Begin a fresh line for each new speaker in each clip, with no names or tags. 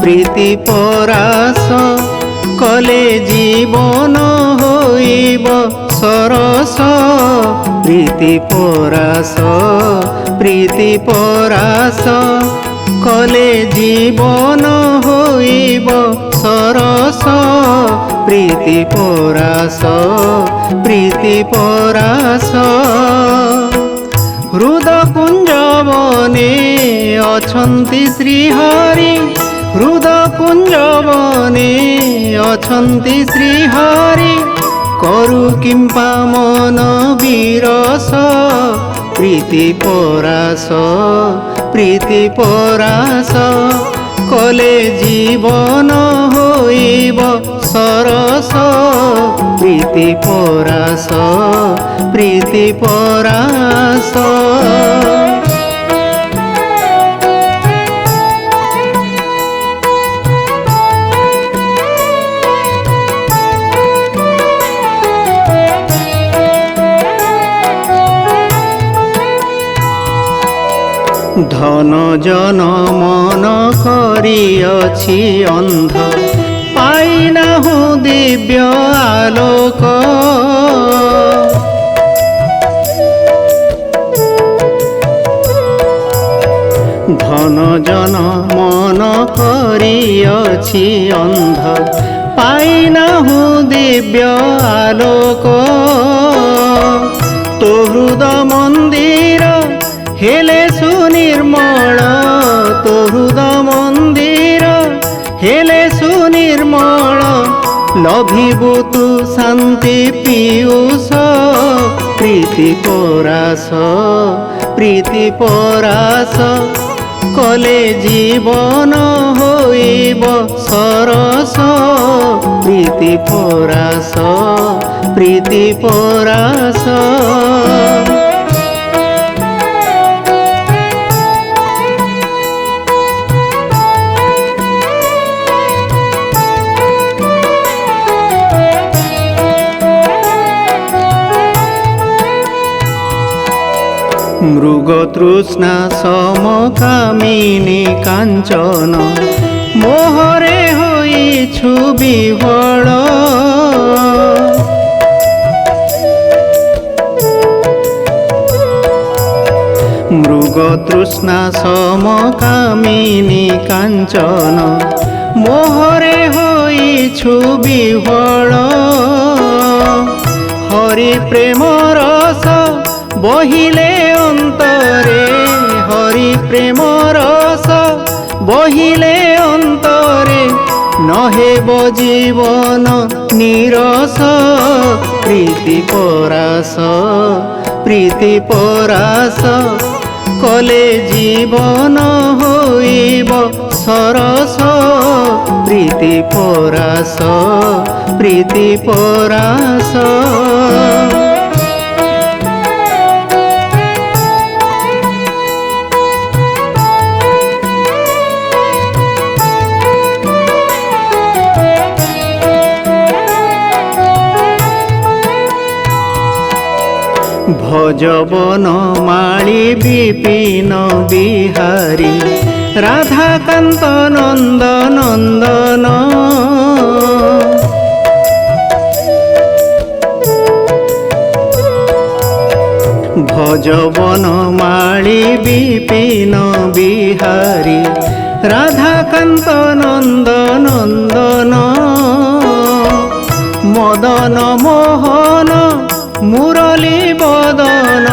প্রীতি পরাস কলে জীবন হইব সরস। প্রীতি পরাস কলে জীবন হইব সরস। প্রীতি পরাস হৃদকুঞ্জবনে অছন্তি শ্রীহরি। হৃদকুঞ্জবনে অছন্তি শ্রীহরি করু কিম্পা মন বিরস। প্রীতি পরাস কলে জীবন হইব সরস। প্রীতি পরাস ধন জন মন করিଅছি অন্ধ পাইনাহু দিব্য আলোক। ধন জন মন করিଅছি অন্ধ পাইনাহু দিব্য আলোক। তো হৃদ মন্দির হেলে সুনির্মল। তো হৃদ মন্দির হেলে সুনির্মল লভিবু তু শান্তি পীয়ূষ। প্রীতি পরাস কলে জীবন হইব সরস। প্রীতি পরাস মৃগতৃষ্ণা সমকামিনী কাঞ্চন মোহরে হইছু বিহ্বল। মৃগতৃষ্ণা সমকামিনী কাঞ্চন মোহরে হইছু বিহ্বল। হরি প্রেম রস বহিলে অন্তরে। হরি প্রেম রস বহিলে অন্তরে নহেব জীবন নিরস। প্রীতি পরাস কলে জীবন হইব সরস। প্রীতি পরাস ভজবন মাଳି বিপিন বিহারী রাধাকান্ত নন্দ নন্দন। ভজবন মাଳି বিপিন বিহারী রাধাকান্ত নন্দ নন্দন। মদন মোহন মুরলী বদন।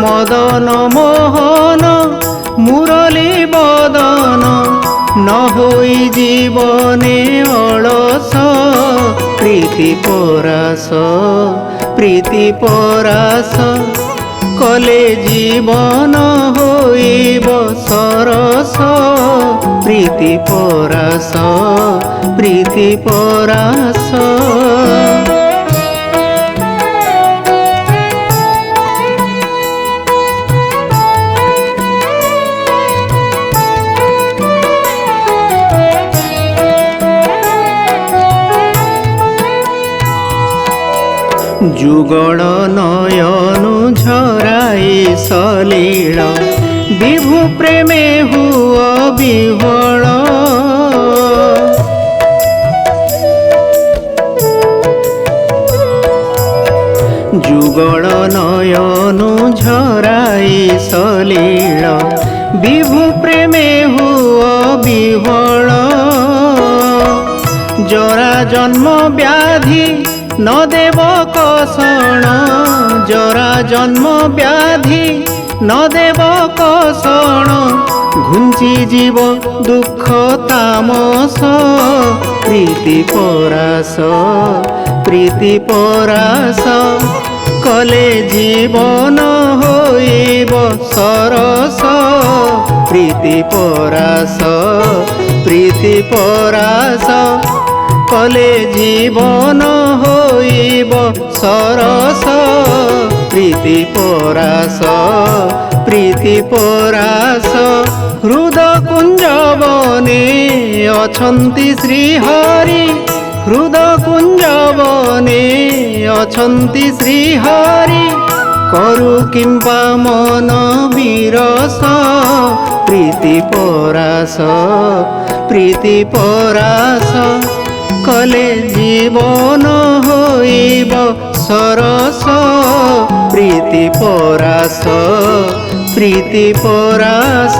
মদন মোহন মুরলী বদন নহই জীবনে অলস। প্রীতি পরাস প্রীতি পরাস কলে জীবন হইব সরস প্রীতি পরাস প্রীতি পরাস যুগল নয়নু ঝরাই সলীল বিভু প্রেমে হুয় বিহ্বল যুগল নয়নু ঝরাই সলীল বিভু প্রেমে হুয় বিহ্বল জরা জন্ম ব্যাধি ন দেব কষণ জরা জন্ম ব্যাধি ন দেব কষণ ঘুঞ্চি জীব দুঃখ তামস প্রীতি পরাস প্রীতি পরাস কলে জীবন হইব সরস প্রীতি পরাস প্রীতি পরাস কলে জীবন হইব সরস প্রীতি পরাস প্রীতি পরাস হৃদ কুঞ্জবনে অছন্তি শ্রীহরি হৃদ কুঞ্জবনে অছন্তি শ্রীহরি করু কিম্বা মন বিরস প্রীতি পরাস প্রীতি পরাস কলে জীবন হইব সরস প্রীতি পরাস প্রীতি পরাস